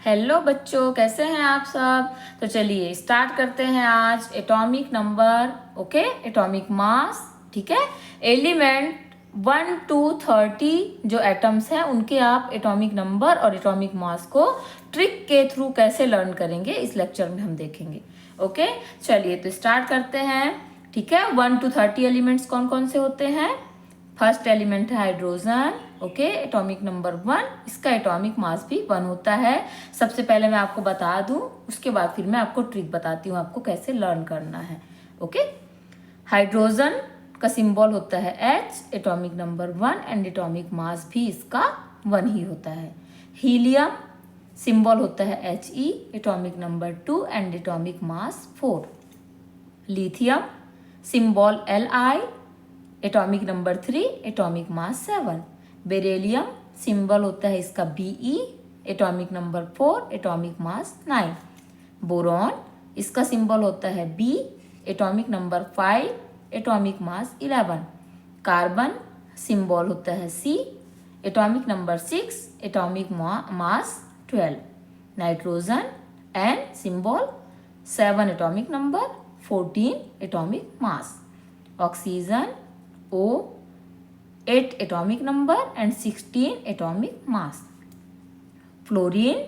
Hello बच्चों, कैसे हैं आप सब। तो चलिए स्टार्ट करते हैं आज atomic number. Okay, atomic mass. ठीक है, एलिमेंट 1 to 30 जो एटम्स हैं उनके आप एटॉमिक नंबर और एटॉमिक मास को ट्रिक के थ्रू कैसे लर्न करेंगे इस लेक्चर में हम देखेंगे। ओके, चलिए तो स्टार्ट करते हैं। ठीक है, 1 to 30 एलिमेंट्स कौन कौन से होते हैं। फर्स्ट एलिमेंट है हाइड्रोजन। ओके, एटॉमिक नंबर 1, इसका एटॉमिक मास भी 1 होता है। सबसे पहले मैं आपको बता दूं, उसके बाद फिर मैं आपको ट्रिक बताती हूँ आपको कैसे लर्न करना है। ओके, हाइड्रोजन का सिंबल होता है H, atomic number 1 and atomic mass भी इसका 1 ही होता है। हीलियम सिंबल होता है He, atomic number 2 and atomic mass 4। Lithium symbol Li, atomic number 3, atomic mass 7। Beryllium symbol होता है इसका Be, atomic number 4, atomic mass 9। Boron इसका सिंबल होता है B, atomic number 5, atomic mass 11। Carbon symbol होता है C, atomic number 6, atomic mass 12। Nitrogen N symbol 7, atomic number 14, atomic mass. Oxygen O, 8 atomic number and 16 atomic mass. Fluorine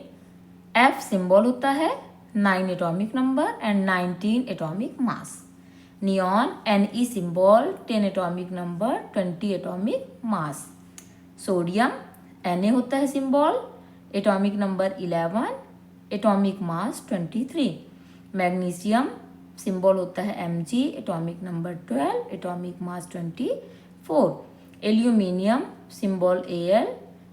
F symbol होता है 9 atomic number and 19 atomic mass. Neon Ne symbol 10 atomic number, 20 atomic mass. Sodium Na होता है symbol, atomic number 11, atomic mass 23। Magnesium symbol होता है Mg, atomic number 12, atomic mass 24। Aluminium symbol Al,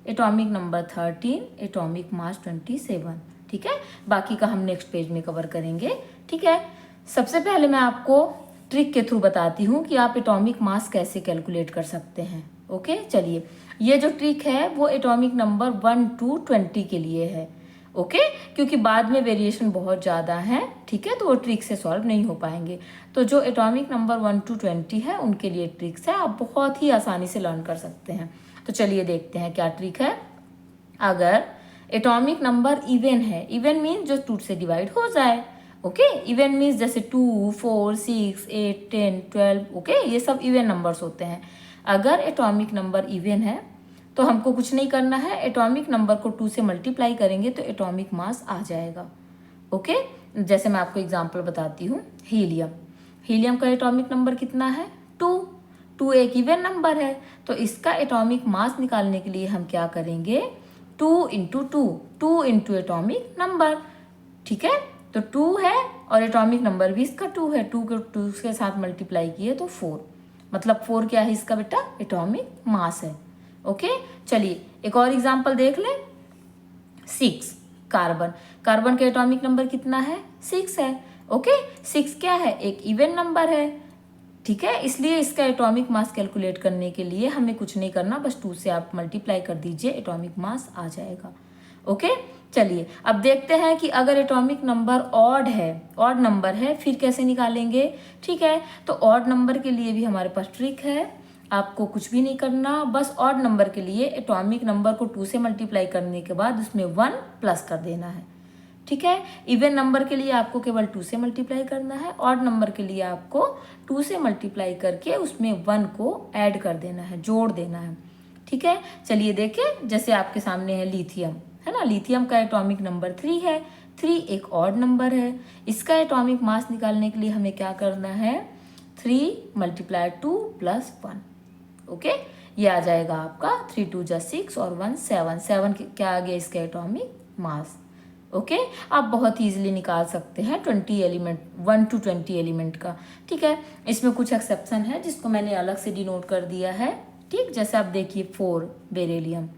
atomic number 13, atomic mass 27। ठीक है, बाकी का हम next page में कवर करेंगे। ठीक है, सबसे पहले मैं आपको ट्रिक के थ्रू बताती हूँ कि आप एटॉमिक मास कैसे कैलकुलेट कर सकते हैं। ओके, चलिए ये जो ट्रिक है वो एटॉमिक नंबर 1 to 20 के लिए है। ओके, क्योंकि बाद में वेरिएशन बहुत ज़्यादा है। ठीक है, तो वो ट्रिक से सॉल्व नहीं हो पाएंगे। तो जो एटॉमिक नंबर 1 to 20 है उनके लिए ट्रिक्स है, आप बहुत ही आसानी से लर्न कर सकते हैं। तो चलिए देखते हैं क्या ट्रिक है। अगर एटॉमिक नंबर इवन है, इवन मीन्स जो 2 से डिवाइड हो जाए। ओके, इवन मीन्स जैसे 2, 4, 6, 8, 10, 12। ओके, ये सब इवन नंबर्स होते हैं। अगर एटॉमिक नंबर इवन है तो हमको कुछ नहीं करना है, एटॉमिक नंबर को 2 से मल्टीप्लाई करेंगे तो एटॉमिक मास आ जाएगा। ओके, जैसे मैं आपको एग्जांपल बताती हूँ। हीलियम, हीलियम का एटॉमिक नंबर कितना है 2। 2 एक इवन नंबर है, तो इसका एटॉमिक मास निकालने के लिए हम क्या करेंगे, 2 इंटू 2, 2 इंटू एटॉमिक नंबर। ठीक है, तो 2 है और एटॉमिक नंबर भी इसका 2 है, 2 को 2 के साथ मल्टीप्लाई किए तो 4, मतलब 4 क्या है इसका बेटा, एटॉमिक मास है। ओके, चलिए एक और एग्जांपल देख लें। 6 कार्बन, कार्बन का एटॉमिक नंबर कितना है 6 है। ओके, 6 क्या है, एक इवन नंबर है। ठीक है, इसलिए इसका एटॉमिक मास कैलकुलेट करने के लिए हमें कुछ नहीं करना, बस 2 से आप मल्टीप्लाई कर दीजिए, एटॉमिक मास आ जाएगा। ओके, चलिए अब देखते हैं कि अगर एटॉमिक नंबर ऑड है, ऑड नंबर है, फिर कैसे निकालेंगे। ठीक है, तो ऑड नंबर के लिए भी हमारे पास ट्रिक है। आपको कुछ भी नहीं करना, बस ऑड नंबर के लिए एटॉमिक नंबर को 2 से मल्टीप्लाई करने के बाद उसमें 1 प्लस कर देना है। ठीक है, इवन नंबर के लिए आपको केवल 2 से मल्टीप्लाई करना है, ऑड नंबर के लिए आपको 2 से मल्टीप्लाई करके उसमें 1 को ऐड कर देना है, जोड़ देना है। ठीक है, चलिए देखें, जैसे आपके सामने है लिथियम, है ना। लिथियम का एटॉमिक नंबर 3 है, 3 एक ऑड नंबर है। इसका एटॉमिक मास निकालने के लिए हमें क्या करना है, 3 × 2 + 1। ओके, ये आ जाएगा आपका 3 2 जा 6 और 1 7, 7 क्या आ गया इसका एटॉमिक मास। ओके, आप बहुत ईजिली निकाल सकते हैं 20 एलिमेंट, 1 to 20 एलिमेंट का। ठीक है, इसमें कुछ एक्सेप्शन है जिसको मैंने अलग से डिनोट कर दिया है। ठीक, जैसे आप देखिए 4 बेरिलियम,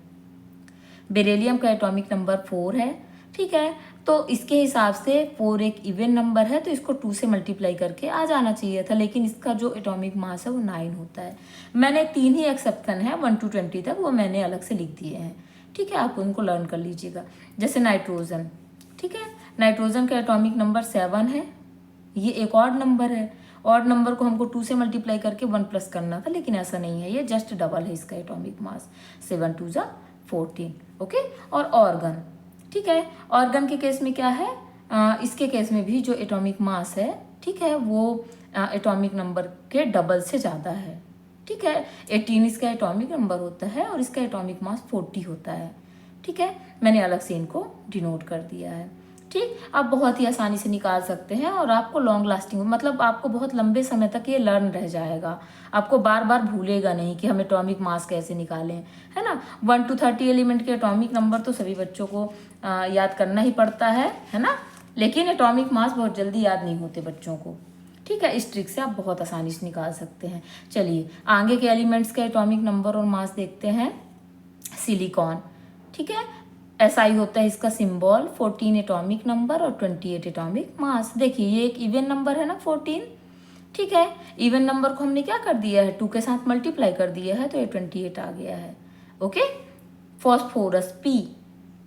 बेरिलियम का एटॉमिक नंबर 4 है। ठीक है, तो इसके हिसाब से 4 एक इवन नंबर है, तो इसको 2 से मल्टीप्लाई करके आ जाना चाहिए था, लेकिन इसका जो एटॉमिक मास है वो 9 होता है। मैंने 3 ही एक्सेप्शन है 1 to 20 तक, वो मैंने अलग से लिख दिए हैं। ठीक है, आप उनको लर्न कर लीजिएगा। जैसे नाइट्रोजन, ठीक है, नाइट्रोजन का एटॉमिक नंबर 7 है, ये एक ऑड नंबर है। ऑड नंबर को हमको 2 से मल्टीप्लाई करके 1 प्लस करना था, लेकिन ऐसा नहीं है, ये जस्ट डबल है इसका एटॉमिक मास, 7 2 जा 14। ओके, और ऑर्गन, ठीक है। ऑर्गन के केस में क्या है, इसके केस में भी जो एटॉमिक मास है, ठीक है, वो एटॉमिक नंबर के डबल से ज़्यादा है, ठीक है। 18 इसका एटॉमिक नंबर होता है और इसका एटॉमिक मास 40 होता है, ठीक है। मैंने अलग से इनको डिनोट कर दिया है, ठीक। आप बहुत ही आसानी से निकाल सकते हैं और आपको लॉन्ग लास्टिंग, मतलब आपको बहुत लंबे समय तक ये लर्न रह जाएगा, आपको बार बार भूलेगा नहीं कि हम एटॉमिक मास कैसे निकालें, है ना। 1 to 30 एलिमेंट के एटॉमिक नंबर तो सभी बच्चों को याद करना ही पड़ता है ना, लेकिन एटॉमिक मास बहुत जल्दी याद नहीं होते बच्चों को, ठीक है। इस ट्रिक से आप बहुत आसानी से निकाल सकते हैं। चलिए आगे के एलिमेंट्स का एटॉमिक नंबर और मास देखते हैं। सिलिकॉन, ठीक है, SI होता है इसका सिंबल, 14 एटॉमिक नंबर और 28 एटॉमिक मास। देखिए ये एक इवन नंबर है ना 14, ठीक है। इवन नंबर को हमने क्या कर दिया है, 2 के साथ मल्टीप्लाई कर दिया है तो ये 28 आ गया है, ओके। फॉस्फोरस P,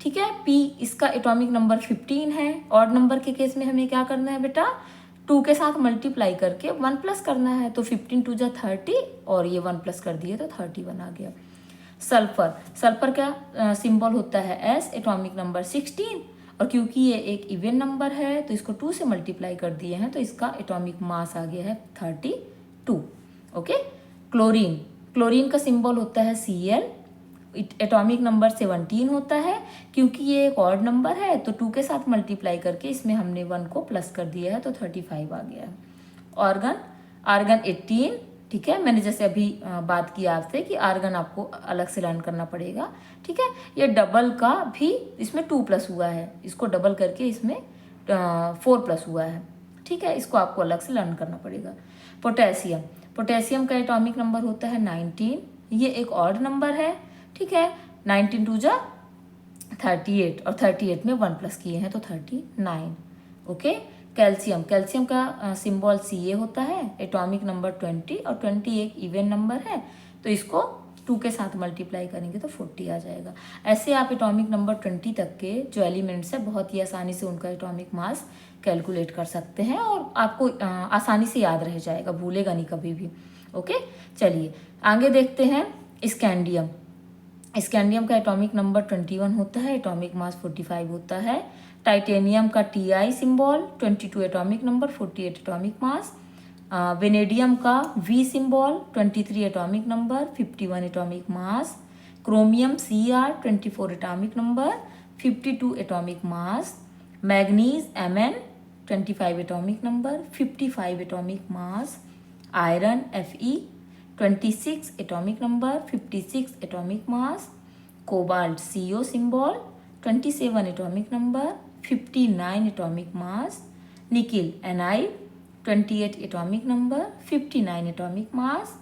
ठीक है, P इसका एटॉमिक नंबर 15 है। ऑड नंबर के केस में हमें क्या करना है बेटा, 2 के साथ मल्टीप्लाई करके 1 प्लस करना है, तो 15 2 जा 30 और ये 1 प्लस कर दिए तो 31 आ गया। सल्फर, सल्फर का सिंबल होता है S, एटॉमिक नंबर 16, और क्योंकि ये एक इवन नंबर है तो इसको 2 से मल्टीप्लाई कर दिए हैं तो इसका एटॉमिक मास आ गया है 32, ओके। क्लोरीन, क्लोरीन का सिंबल होता है Cl, एटॉमिक नंबर 17 होता है, क्योंकि ये एक ऑड नंबर है तो 2 के साथ मल्टीप्लाई करके इसमें हमने 1 को प्लस कर दिया है तो 35 आ गया है। ऑर्गन, आर्गन 18, ठीक है। मैंने जैसे अभी बात की आपसे कि आर्गन आपको अलग से लर्न करना पड़ेगा, ठीक है। ये डबल का भी इसमें 2 प्लस हुआ है, इसको डबल करके इसमें 4 प्लस हुआ है, ठीक है। इसको आपको अलग से लर्न करना पड़ेगा। पोटेशियम, पोटेशियम का एटॉमिक नंबर होता है 19, ये एक ऑड नंबर है, ठीक है। 19 2 जा 38 और 38 में 1 प्लस किए हैं तो 39, ओके। कैल्शियम, कैल्शियम का सिंबल Ca होता है, एटॉमिक नंबर 20 और 20 एक इवन नंबर है तो इसको 2 के साथ मल्टीप्लाई करेंगे तो 40 आ जाएगा। ऐसे आप एटॉमिक नंबर 20 तक के जो एलिमेंट्स है बहुत ही आसानी से उनका एटॉमिक मास कैलकुलेट कर सकते हैं और आपको आसानी से याद रह जाएगा, भूलेगा नहीं कभी भी, ओके। चलिए आगे देखते हैं। स्कैंडियम, स्कैंडियम का एटॉमिक नंबर 21 होता है, एटॉमिक मास 45 होता है। टाइटेनियम का Ti symbol, 22 atomic number, 48 atomic mass. Vanadium का V symbol, 23 atomic number, 51 atomic mass. Chromium Cr, 24 atomic number, 52 atomic mass. Manganese Mn, 25 atomic number, 55 atomic mass. Iron Fe, 26 atomic number, 56 atomic mass. Cobalt Co symbol, 27 atomic number, 59 atomic mass. Nickel Ni, 28 atomic number, 59 atomic mass.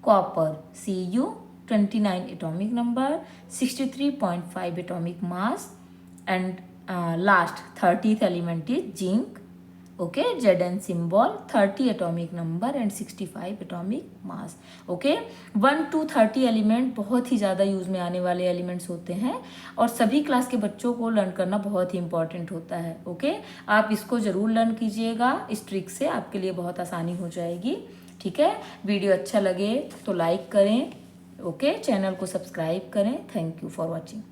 Copper Cu, 29 atomic number, 63.5 atomic mass. And last 30th element is zinc, okay. Zn symbol, 30 atomic number and 65 atomic mass, okay. 1 to 30 element बहुत ही ज़्यादा use में आने वाले elements होते हैं और सभी class के बच्चों को लर्न करना बहुत ही इंपॉर्टेंट होता है, ओके। आप इसको ज़रूर लर्न कीजिएगा, इस ट्रिक से आपके लिए बहुत आसानी हो जाएगी, ठीक है। वीडियो अच्छा लगे तो लाइक करें, ओके। चैनल को सब्सक्राइब करें। Thank you for watching.